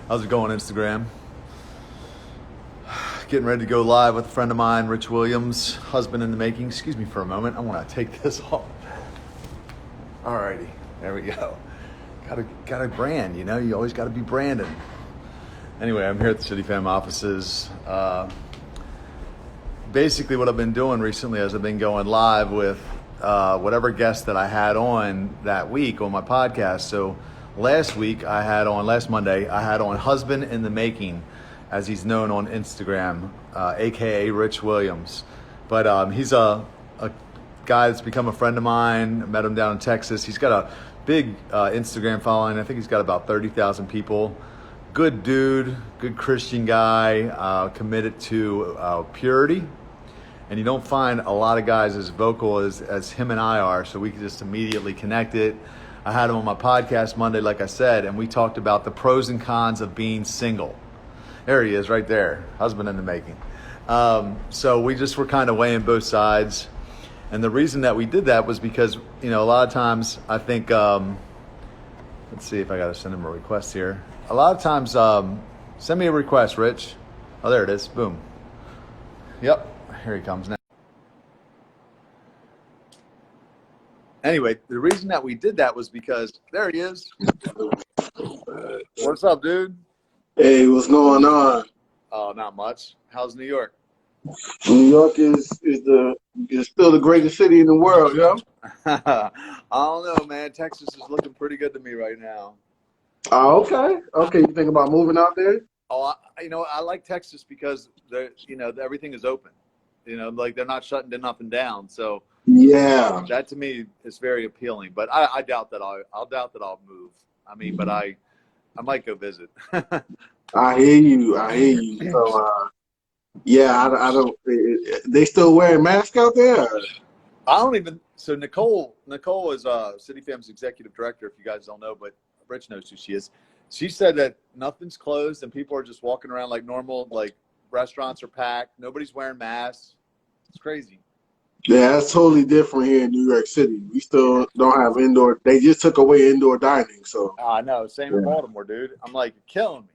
How's it going, Instagram? Getting ready to go live with a friend of mine, Rich Williams, husband in the making. Excuse me for a moment. I want to take this off. Alrighty, there we go. Got a brand, you know. You always got to be branding. Anyway, I'm here at the City Fam offices. Basically, what I've been doing recently is I've been going live with whatever guest that I had on that week on my podcast. So last Monday, I had on Husband in the Making, as he's known on Instagram, aka Rich Williams. But he's a guy that's become a friend of mine. I met him down in Texas. He's got a big Instagram following. I think he's got about 30,000 people. Good dude, good Christian guy, committed to purity. And you don't find a lot of guys as vocal as him and I are, so we could just immediately connect it. I had him on my podcast Monday, like I said, and we talked about the pros and cons of being single. There he is right there, husband in the making. So we just were kind of weighing both sides. And the reason that we did that was because, you know, a lot of times I think, let's see if I got to send him a request here. A lot of times, send me a request, Rich. Oh, there it is. Boom. Yep. Here he comes now. Anyway, the reason that we did that was because there he is. What's up, dude? Hey, what's going on? Oh, not much. How's New York? New York is still the greatest city in the world, yo. I don't know, man. Texas is looking pretty good to me right now. Oh, okay. Okay, you think about moving out there? Oh, I like Texas because everything is open. You know, like they're not shutting nothing down. So yeah, that to me is very appealing. But I doubt that I'll move. I mean, but I might go visit. I hear you. So, yeah, I don't. They still wearing masks out there? I don't even. So Nicole is City Fam's executive director. If you guys don't know, but Rich knows who she is. She said that nothing's closed and people are just walking around like normal. Like restaurants are packed. Nobody's wearing masks. It's crazy. Yeah, that's totally different here in New York City. We still don't have indoor. They just took away indoor dining. So I know. Same in Baltimore, dude. I'm like, you're killing me.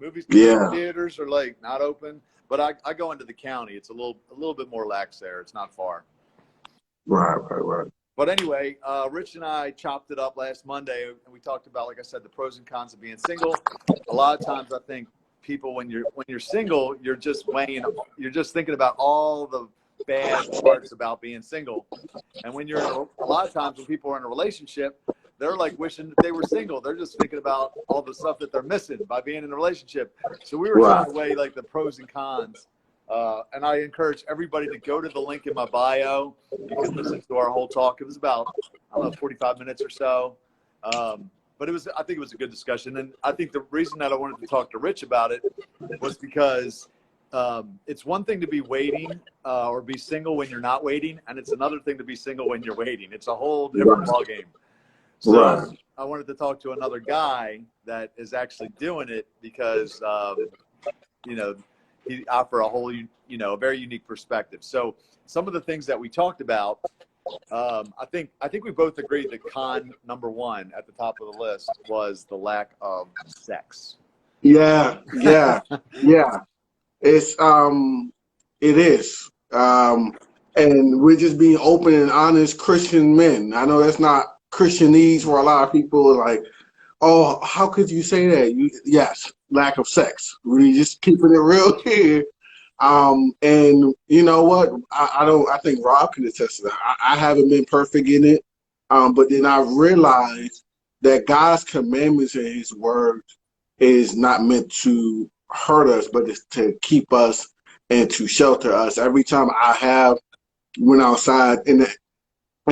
Movie theaters are like not open. But I go into the county. It's a little bit more lax there. It's not far. Right. But anyway, Rich and I chopped it up last Monday, and we talked about, like I said, the pros and cons of being single. A lot of times, I think people, when you're single, you're just thinking about all the bad parts about being single. And when a lot of times when people are in a relationship, they're like wishing that they were single. They're just thinking about all the stuff that they're missing by being in a relationship. So we were trying to weigh like the pros and cons. And I encourage everybody to go to the link in my bio. You can listen to our whole talk. It was about, 45 minutes or so. But I think it was a good discussion. And I think the reason that I wanted to talk to Rich about it was because it's one thing to be waiting or be single when you're not waiting. And it's another thing to be single when you're waiting. It's a whole different ballgame. So I wanted to talk to another guy that is actually doing it because, he offer a whole, a very unique perspective. So some of the things that we talked about, I think we both agreed that con number one at the top of the list was the lack of sex. Yeah. It's it is. And we're just being open and honest Christian men. I know that's not Christianese for a lot of people. Like, oh, how could you say that? Yes, lack of sex. We just keeping it real here. And you know what? I think Rob can attest to that. I haven't been perfect in it. But then I realized that God's commandments and his word is not meant to hurt us, but it's to keep us and to shelter us. Every time I went outside and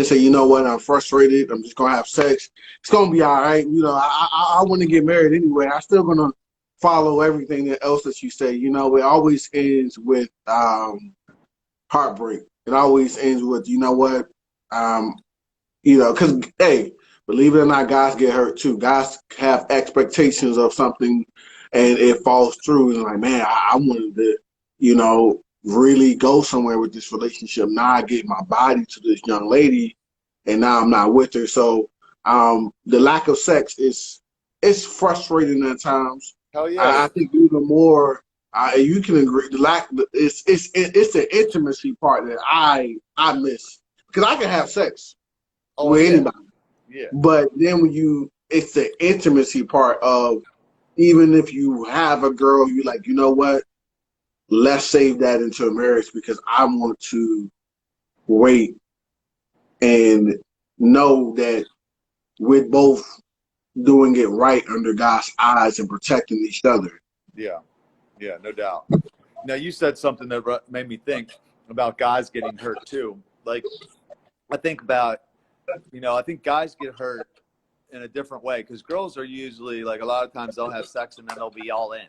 say, you know what, I'm frustrated, I'm just gonna have sex, it's gonna be all right. You know, I want to get married anyway. I'm still gonna follow everything else that you say. You know, it always ends with heartbreak. It always ends with, you know what, because hey, believe it or not, guys get hurt too. Guys have expectations of something, and it falls through. And like, man, I wanted to, really go somewhere with this relationship. Now I get my body to this young lady, and now I'm not with her. So the lack of sex is frustrating at times. Hell yeah. I think even more, you can agree. It's the intimacy part that I miss because I can have sex Oh with yeah. anybody, Yeah. but then it's the intimacy part of even if you have a girl, you like, you know what? Let's save that into a marriage because I want to wait and know that we're both doing it right under God's eyes and protecting each other. Yeah. Yeah. No doubt. Now you said something that made me think about guys getting hurt too. Like I think about, I think guys get hurt in a different way because girls are usually like a lot of times they'll have sex and then they'll be all in.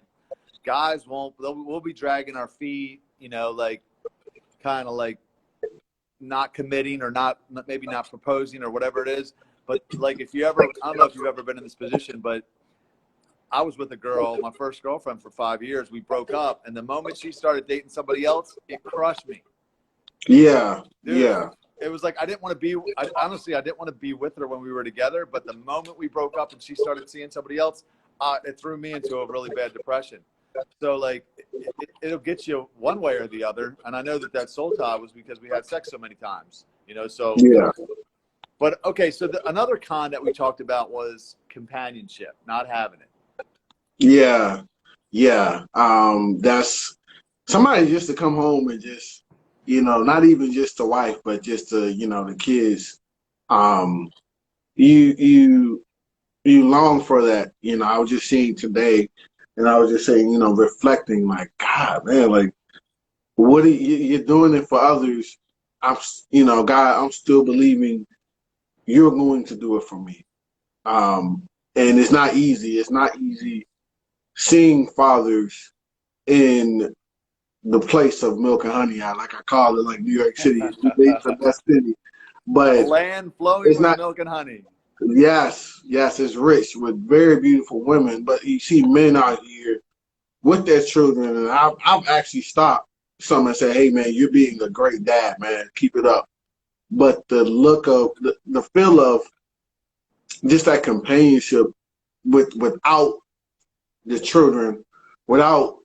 Guys won't. We'll be dragging our feet, like kind of like not committing or not maybe not proposing or whatever it is. But like if you ever, I don't know if you've ever been in this position, but I was with a girl, my first girlfriend for 5 years. We broke up, and the moment she started dating somebody else, it crushed me. Yeah, Dude, yeah, it was like I didn't want to be. Honestly, I didn't want to be with her when we were together. But the moment we broke up and she started seeing somebody else, it threw me into a really bad depression. So like, it'll get you one way or the other. And I know that soul tie was because we had sex so many times. So. yeah, But okay, so another con that we talked about was companionship, not having it. yeah, yeah. That's somebody just to come home and just, not even just the wife, but just the kids. Um, you you you long for that. I was just seeing today, and I was just saying, reflecting, like, God, man, like, what are you're doing it for others? God, I'm still believing you're going to do it for me. And it's not easy. It's not easy seeing fathers in the place of milk and honey. Like I call it, like New York City. It's the best city. A But land flowing it's with not, milk and honey. yes, yes, it's rich with very beautiful women. But you see men out here with their children. And I've actually stopped some and said, hey, man, you're being a great dad, man. Keep it up. But the look of, the feel of just that companionship without the children, without,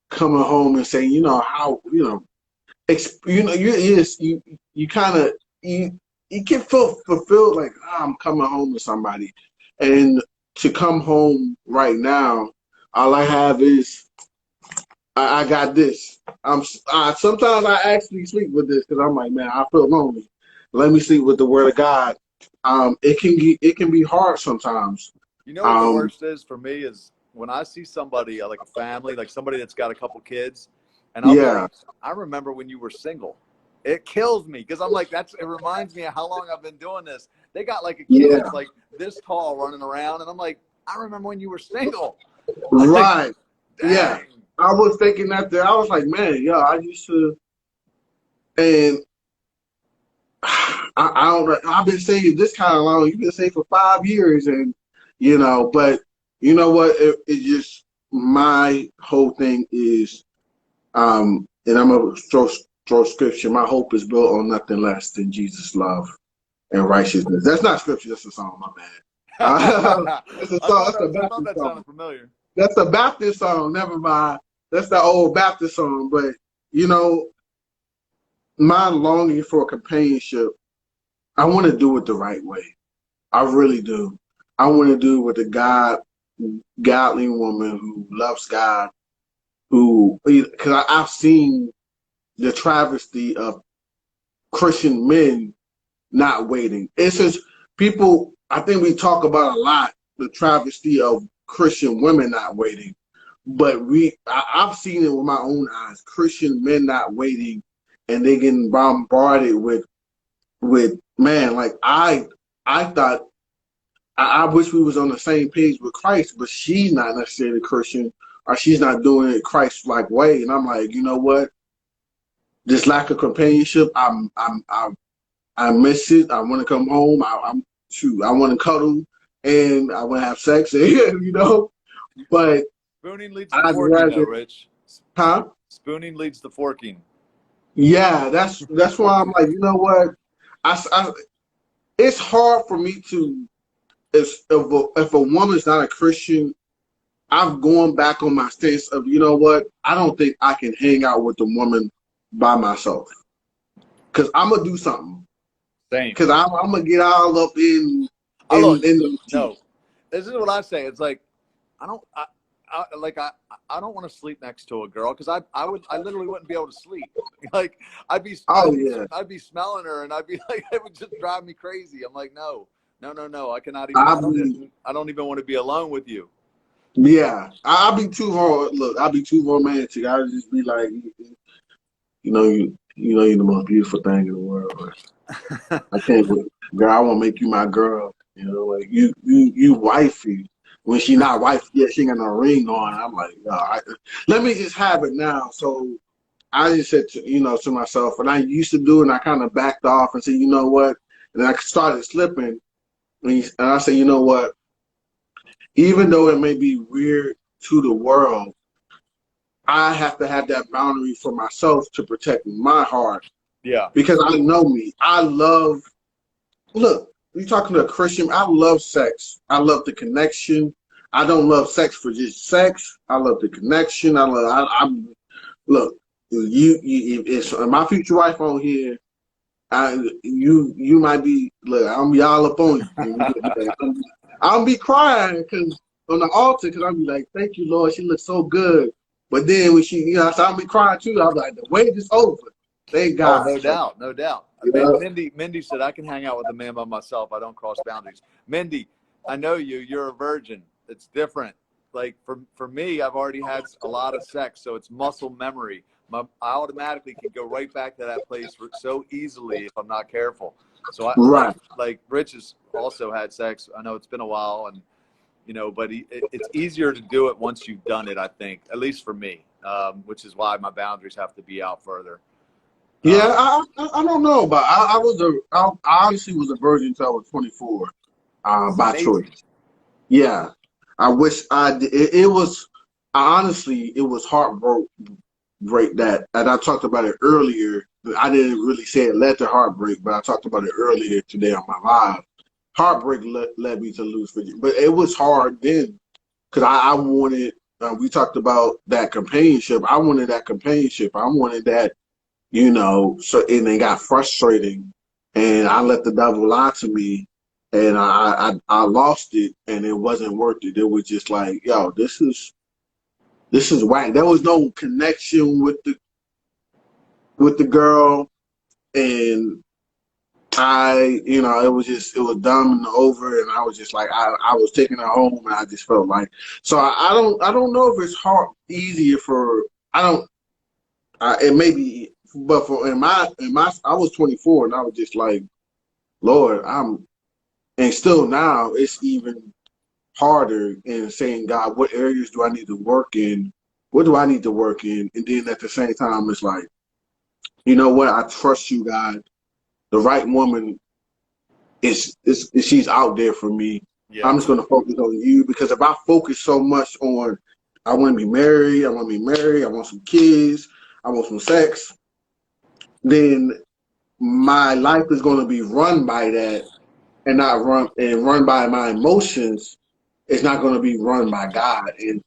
coming home and saying, how, you kind of, you can feel fulfilled like, I'm coming home to somebody. And to come home right now, all I have is I got this. Sometimes I actually sleep with this because I'm like, man, I feel lonely. Let me sleep with the Word of God. It can be hard sometimes. You know what the Um, worst is for me is when I see somebody like a family, like somebody that's got a couple kids, and I'll be yeah, honest, I remember when you were single. It kills me because I'm like, it reminds me of how long I've been doing this. They got like a kid yeah, that's like this tall running around, and I'm like, I remember when you were single. Like, right, yeah. dang. I was thinking that there. I was like, man, yeah, I used to, and I don't know. I've been saying this kind of long. You've been saying for 5 years, and but you know what? It just my whole thing is, and I'm gonna throw scripture. My hope is built on nothing less than Jesus' love and righteousness. That's not scripture. That's a song. My bad. That's a song. That's a I thought Baptist that song. sounded familiar. That's a Baptist song. Never mind. That's the old Baptist song. But you know, my longing for companionship, I want to do it the right way. I really do. I want to do it with a godly woman who loves God, because I've seen the travesty of Christian men not waiting. It's just people, I think we talk about a lot, the travesty of Christian women not waiting. But I've seen it with my own eyes, Christian men not waiting, and they getting bombarded with man, like I thought I wish we was on the same page with Christ, but she's not necessarily Christian, or she's not doing it Christ-like way. And I'm like, you know what? This lack of companionship, I miss it. I want to come home. I want to cuddle and I want to have sex, But Spooning leads to I'd forking, though, rather, Rich. huh? Spooning leads to forking. Yeah, that's why I'm like, you know what? I it's hard for me to, if a woman's not a Christian, I've gone back on my stance of, you know what? I don't think I can hang out with a woman by myself because I'm gonna do something. Same. Because I'm gonna get all up I look, in the no, this is what I say. It's like, I don't, like, I don't want to sleep next to a girl because I literally wouldn't be able to sleep. Like, Oh yeah, I'd be smelling her and I'd be like, it would just drive me crazy. I'm like, no, no, no, no. I cannot even, I be I don't even want to be alone with you. yeah. I'll be too hard. Look, I'll be too romantic. I'll just be like, you know, you're the most beautiful thing in the world. I can't, girl. I want to make you my girl. You know, like you wifey. When she not wifey yet, she ain't got no ring on. I'm like, let me just have it now. So I just said to myself, and I used to do it, and I kind of backed off and said, you know what? And I started slipping, and I said, you know what? Even though it may be weird to the world, I have to have that boundary for myself to protect my heart Yeah. because I know me. I love. Look, you talking to a Christian? I love sex. I love the connection. I don't love sex for just sex. I love the connection. I look. You if my future wife on here, you might be look. I'm be all up on you. I'll be crying because on the altar because I'll be like, thank you, Lord. She looks so good. But then when she, so I'll be crying too. I'm like, the wait is over. Thank Oh, God. no doubt, no doubt. You know? Mindy said I can hang out with a man by myself. I don't cross boundaries. Mindy, I know you. You're a virgin. It's different. Like for me, I've already had a lot of sex, so it's muscle memory. I automatically can go right back to that place so easily if I'm not careful. So I Right. like Rich has also had sex. I know it's been a while, and but it's easier to do it once you've done it. I think, at least for me, which is why my boundaries have to be out further. Yeah, Um, I don't know, but I obviously was a virgin until I was 24, That's by amazing. choice. Yeah, I wish it was. Honestly, it was break that, and I talked about it earlier. I didn't really say it led to heartbreak, but I talked about it earlier today on my live. Heartbreak led me to lose virginity, but it was hard then because I wanted. We talked about that companionship. I wanted that companionship. I wanted that, so and it got frustrating, and I let the devil lie to me, and I lost it, and it wasn't worth it. It was just like, yo, this is whack. There was no connection with the girl, and it was dumb and over, and I was just like, I was taking her home, and I just felt like, so I don't know if it's easier for, I don't, it may be, but for I was 24, and I was just like, Lord, and still now it's even harder in saying, God, what areas do I need to work in? What do I need to work in? And then at the same time, it's like, you know what? I trust you, God. The right woman is she's out there for me. Yeah. I'm just gonna focus on you because if I focus so much on I want to be married, I want to be married, I want some kids, I want some sex, then my life is going to be run by that and not run by my emotions. It's not going to be run by God. And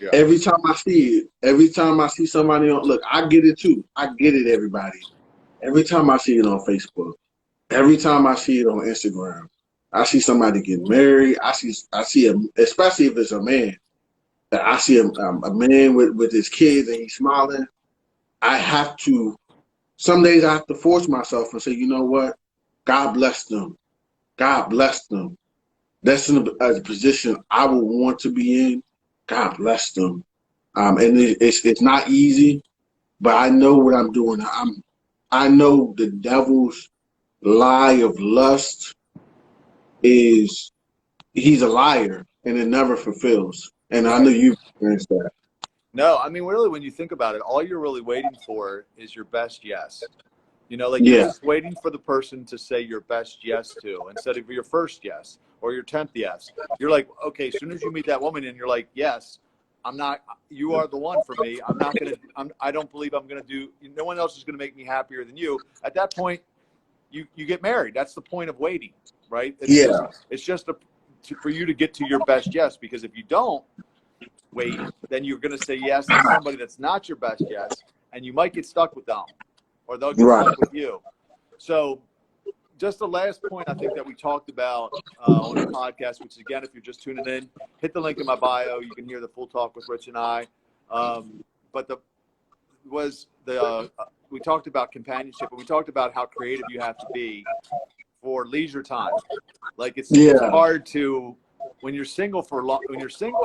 Yeah. every time I see it, every time I see somebody on, look, I get it too. I get it, everybody. Every time I see it on Facebook, every time I see it on Instagram, I see somebody get married. I see especially if it's a man. That I see a man with his kids and he's smiling. I have to. Some days I have to force myself and say, you know what? God bless them. God bless them. That's in a position I would want to be in. God bless them. And it's not easy, but I know what I'm doing. I know the devil's lie of lust is he's a liar and it never fulfills. And I know Right. you've experienced that. No, I mean, really, when you think about it, all you're really waiting for is your best yes. Like you're Yeah. just waiting for the person to say your best yes to instead of your first yes or your 10th yes. You're like, okay, as soon as you meet that woman and you're like, yes, I'm not, you are the one for me. I'm not going to, I don't believe I'm going to do, no one else is going to make me happier than you. At that point, you get married. That's the point of waiting, right? Yeah. It's just for you to get to your best yes, because if you don't, wait, then you're going to say yes to somebody that's not your best guess, and you might get stuck with them, or they'll get Right. stuck with you. So just the last point I think that we talked about on the podcast, which again, if you're just tuning in, hit the link in my bio. You can hear the full talk with Rich and I. But we talked about companionship, but we talked about how creative you have to be for leisure time. Like it's hard to, when you're single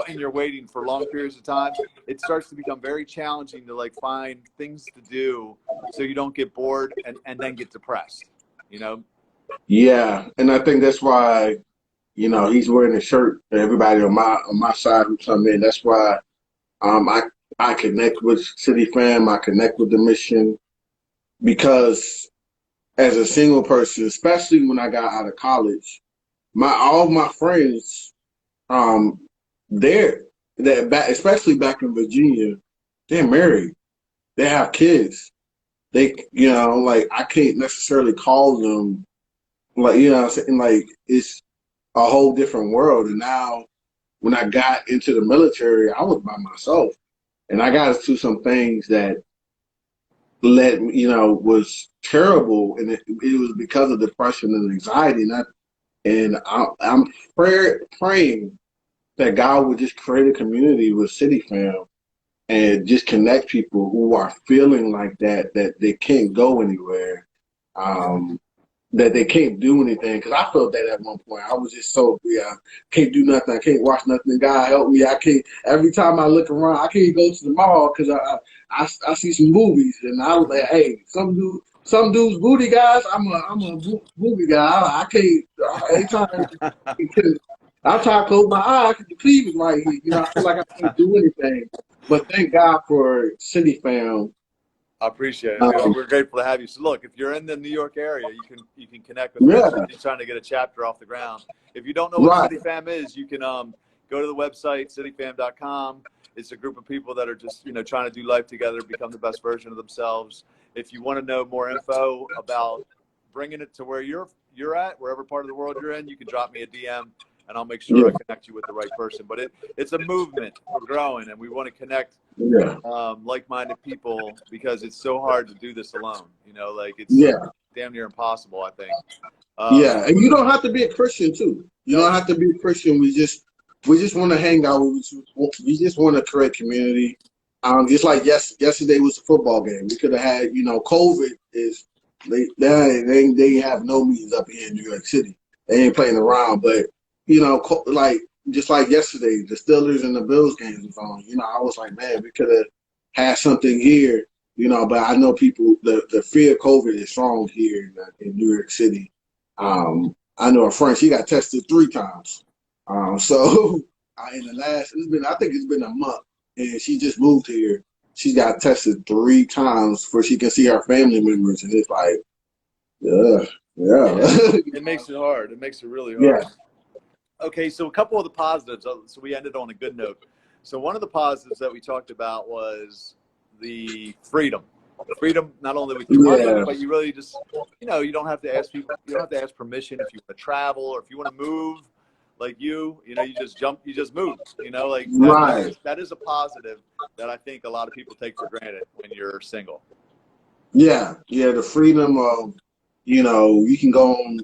and you're waiting for long periods of time, it starts to become very challenging to like find things to do so you don't get bored and then get depressed, you know? Yeah, and I think that's why, he's wearing a shirt. Everybody on my side who come in. That's why, I connect with City Fam. I connect with the mission because as a single person, especially when I got out of college, all my friends, especially back in Virginia, they're married. They have kids. They, like I can't necessarily call them. Like, I'm saying? Like, it's a whole different world. And now when I got into the military, I was by myself. And I got into some things that was terrible. And it was because of depression and anxiety. And I'm praying that God would just create a community with City Fam and just connect people who are feeling like that they can't go anywhere. That they can't do anything, because I felt that at one point. I was just can't do nothing. I can't watch nothing. God help me. I can't. Every time I look around, I can't go to the mall because I see some movies, and I was like, hey, some dudes booty guys. I'm a booty guy. I can't. Anytime I'm trying to close my eyes because the cleave is right here. I feel like I can't do anything. But thank God for City Fam. I appreciate it. We're grateful to have you. So look, if you're in the New York area, you can connect with Rich if you're trying to get a chapter off the ground. If you don't know what City Fam is, you can go to the website, cityfam.com. It's a group of people that are just trying to do life together, become the best version of themselves. If you want to know more info about bringing it to where you're at, wherever part of the world you're in, you can drop me a DM. And I'll make sure I connect you with the right person. But it's a movement. We're growing, and we want to connect like-minded people because it's so hard to do this alone. It's damn near impossible, I think. And you don't have to be a Christian too. You don't have to be a Christian. We just want to hang out. We just want to create community. Just like yesterday was a football game. We could have had, COVID is they have no meetings up here in New York City. They ain't playing around, but like just like yesterday, the Steelers and the Bills games was on. I was like, man, we could have had something here. But I know people. The fear of COVID is strong here in New York City. I know a friend. She got tested 3 times. So in the last, I think it's been a month, and she just moved here. She got tested 3 times before she can see her family members, and it's like, yeah. It makes it hard. It makes it really hard. Yeah. Okay, so a couple of the positives. So we ended on a good note. So one of the positives that we talked about was the freedom. Freedom not only with your money, but you really just, you don't have to ask people. You don't have to ask permission if you want to travel or if you want to move. Like you just jump, you just move. That is a positive that I think a lot of people take for granted when you're single. Yeah, the freedom of, you can go on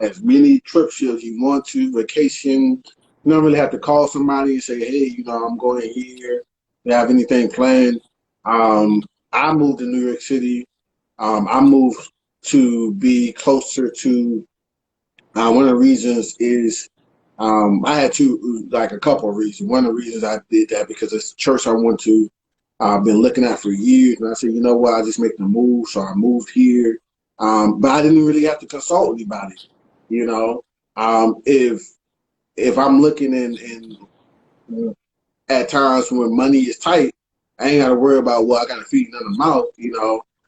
as many trips as you want to, vacation. You don't really have to call somebody and say, hey, I'm going here. Do you have anything planned? I moved to New York City. I moved to be closer to, one of the reasons is I had a couple of reasons. One of the reasons I did that because it's a church I went to, I've been looking at for years. And I said, you know what, I just make the move. So I moved here. But I didn't really have to consult anybody. If I'm looking in at times when money is tight, I ain't got to worry about I got to feed another mouth.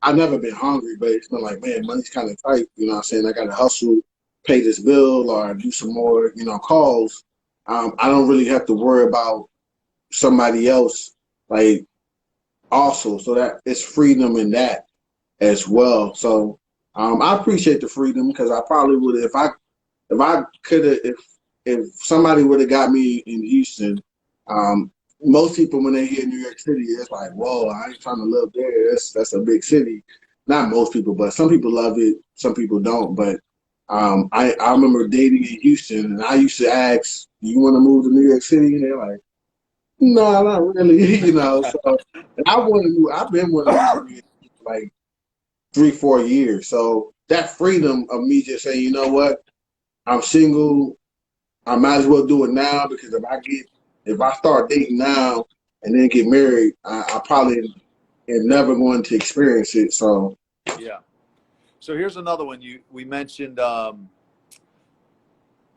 I've never been hungry, but it's been like, man, money's kind of tight. You know what I'm saying? I got to hustle, pay this bill, or do some more, calls. I don't really have to worry about somebody else, like, also. So that it's freedom in that as well. So I appreciate the freedom because I probably would if I could have if somebody would have got me in Houston, most people when they hear New York City, it's like, whoa, I ain't trying to live there. That's a big city. Not most people, but some people love it, some people don't. But I remember dating in Houston, and I used to ask, "You want to move to New York City?" And they're like, "No, not really." So and I've been wanting to move to New York City for like 3, 4 years. So that freedom of me just saying, you know what, I'm single. I might as well do it now because if I start dating now and then get married, I probably am never going to experience it. So Yeah. So here's another one. We mentioned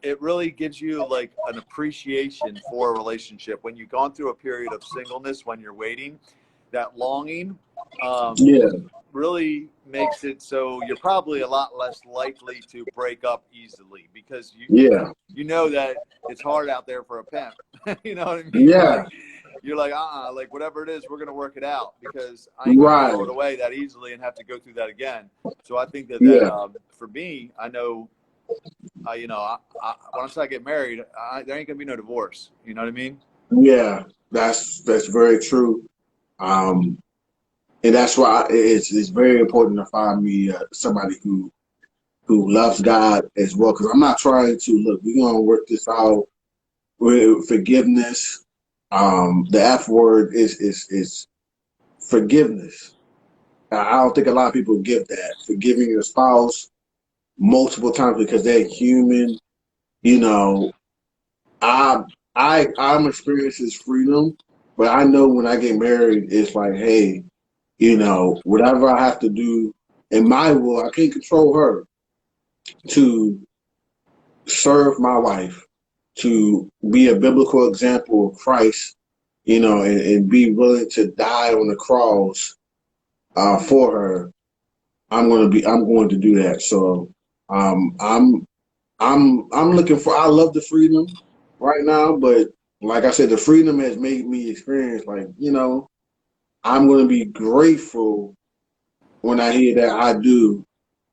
it really gives you like an appreciation for a relationship when you've gone through a period of singleness, when you're waiting, that longing yeah, really makes it so you're probably a lot less likely to break up easily because yeah, you know that it's hard out there for a pimp. You know what I mean? yeah, You're like, like whatever it is, we're gonna work it out because I ain't gonna right, throw it away that easily and have to go through that again. So I think that yeah, for me, I know, once I get married, there ain't gonna be no divorce. You know what I mean? yeah. That's very true. And that's why it's very important to find me somebody who loves God as well. Because I'm not trying to look. We're gonna work this out with forgiveness. The F word is forgiveness. I don't think a lot of people give that. Forgiving your spouse multiple times because they're human. You know, I I'm experiencing freedom, but I know when I get married, it's like, hey, whatever I have to do in my will, I can't control her to serve my wife, to be a biblical example of Christ, and be willing to die on the cross for her. I'm going to do that. So I'm looking for. I love the freedom right now, but like I said, the freedom has made me experience like I'm going to be grateful when I hear that I do.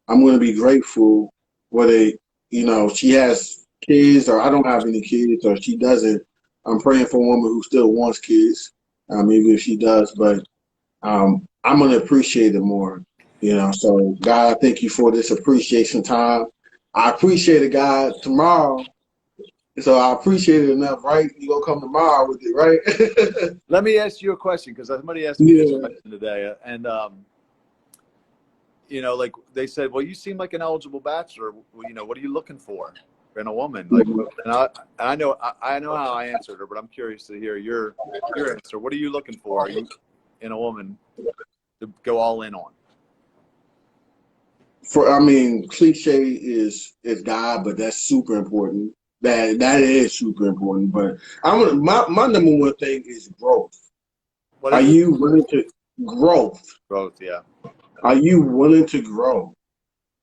I'm going to be grateful whether she has kids or I don't have any kids or she doesn't. I'm praying for a woman who still wants kids, even if she does, but I'm going to appreciate it more. So God, I thank you for this appreciation time. I appreciate it, God. Tomorrow, so I appreciate it enough, right? You gonna come tomorrow with it, right? Let me ask you a question because somebody asked me this Yeah. question today, and like they said, well, you seem like an eligible bachelor. What are you looking for in a woman? Like, and I know how I answered her, but I'm curious to hear your answer. What are you looking for? Are you in a woman to go all in on? Cliche is God, but that's super important. That is super important. But my number one thing is growth. What Are is it? you willing to growth? Growth, yeah. Are you willing to grow?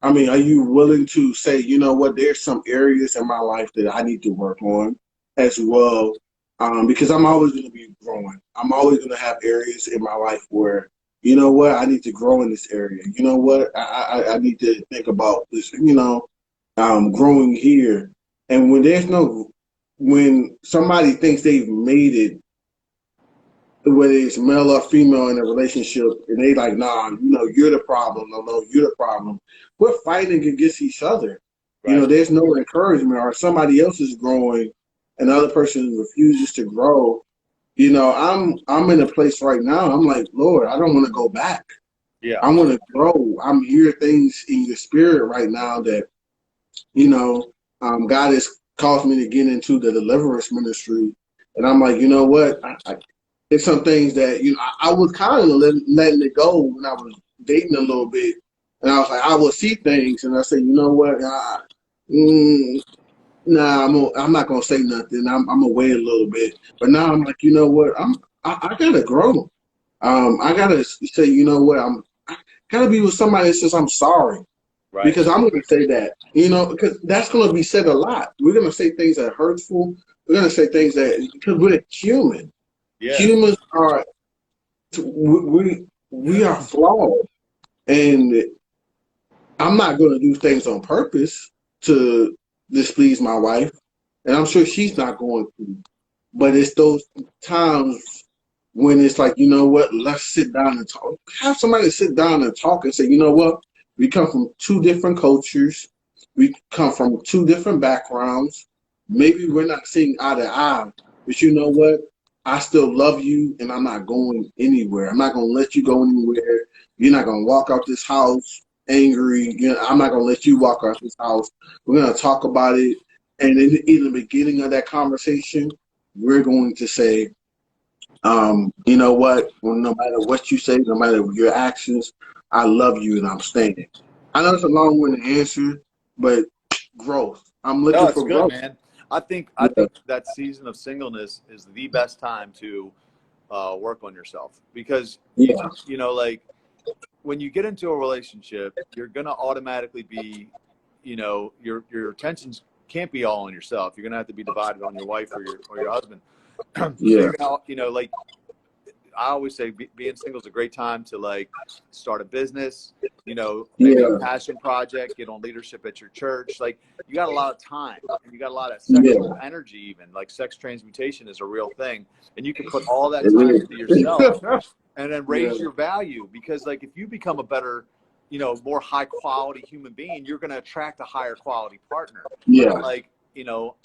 Are you willing to say, you know what, there's some areas in my life that I need to work on as well? Because I'm always going to be growing. I'm always going to have areas in my life where, you know what, I need to grow in this area. You know what, I need to think about this, growing here. And when somebody thinks they've made it, whether it's male or female in a relationship, and they like, nah, you're the problem. No, you're the problem. We're fighting against each other. Right. There's no encouragement, or somebody else is growing, another person refuses to grow. I'm in a place right now. I'm like, Lord, I don't want to go back. Yeah. I want to grow. I'm hearing things in your spirit right now that, God has caused me to get into the deliverance ministry. And I'm like, you know what? There's some things that, I was kind of letting it go when I was dating a little bit. And I was like, I will see things. And I say, you know what? Nah, I'm not going to say nothing. I'm going to wait a little bit. But now I'm like, you know what? I got to grow. I got to say, you know what? I got to be with somebody that says I'm sorry. Right. Because I'm going to say that, because that's going to be said a lot. We're going to say things that are hurtful. We're going to say things because we're human. Yeah. Humans are, we are flawed. And I'm not going to do things on purpose to displease my wife. And I'm sure she's not going to. But it's those times when it's like, you know what, let's sit down and talk. Have somebody sit down and talk and say, you know what, we come from two different cultures. We come from two different backgrounds. Maybe we're not seeing eye to eye, but you know what? I still love you and I'm not going anywhere. I'm not going to let you go anywhere. You're not going to walk out this house angry. You know, I'm not going to let you walk out this house. We're going to talk about it. And in the beginning of that conversation, we're going to say, you know what? Well, no matter what you say, no matter your actions, I love you and I'm staying. I know it's a long-winded answer, but growth. I'm No, looking it's for good, growth. man. I Yeah. think that season of singleness is the best time to work on yourself, because Yeah. you know, like when you get into a relationship, you're gonna automatically be, you know, your attentions can't be all on yourself. You're gonna have to be divided on your wife or your husband. So Yeah. you're gonna, you know, like I always say, being single is a great time to like start a business, you know, maybe a Yeah. passion project, get on leadership at your church. Like you got a lot of time and you got a lot of Yeah. sexual energy, even like sex transmutation is a real thing. And you can put all that It time is. into yourself and then Yeah. raise your value, because like if you become a better, you know, more high quality human being, you're going to attract a higher quality partner. Yeah. Like, you know,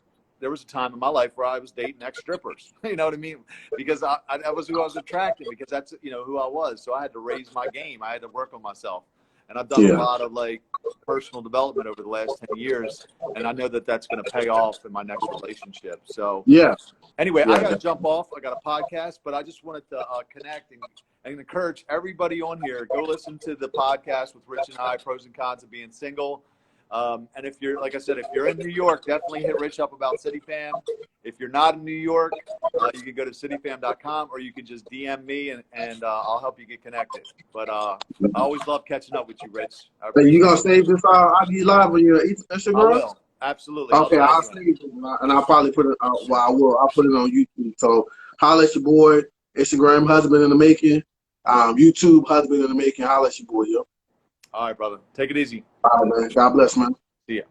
there was a time in my life where I was dating ex-strippers, you know what I mean? Because that was who I was attracted, because that's, you know, who I was. So I had to raise my game. I had to work on myself. And I've done a Yeah. lot of like personal development over the last 10 years. And I know that that's going to pay off in my next relationship. So Yeah. anyway, I got Yeah. to jump off. I got a podcast, but I just wanted to connect and encourage everybody on here. Go listen to the podcast with Rich and I, Pros and Cons of Being Single. And if you're, like I said, if you're in New York, definitely hit Rich up about CityFam. If you're not in New York, you can go to cityfam.com, or you can just DM me and I'll help you get connected. But I always love catching up with you, Rich. I So you appreciate gonna it. save this IG live on your I Instagram? will. Absolutely. I'll Okay, tag I'll you in it. save it and I'll probably put it. Well, I will. I'll put it on YouTube. So holla at your boy. Instagram husband in the making. YouTube husband in the making. Holla at your boy, yo. All right, brother. Take it easy. All right, man. God bless, man. See ya.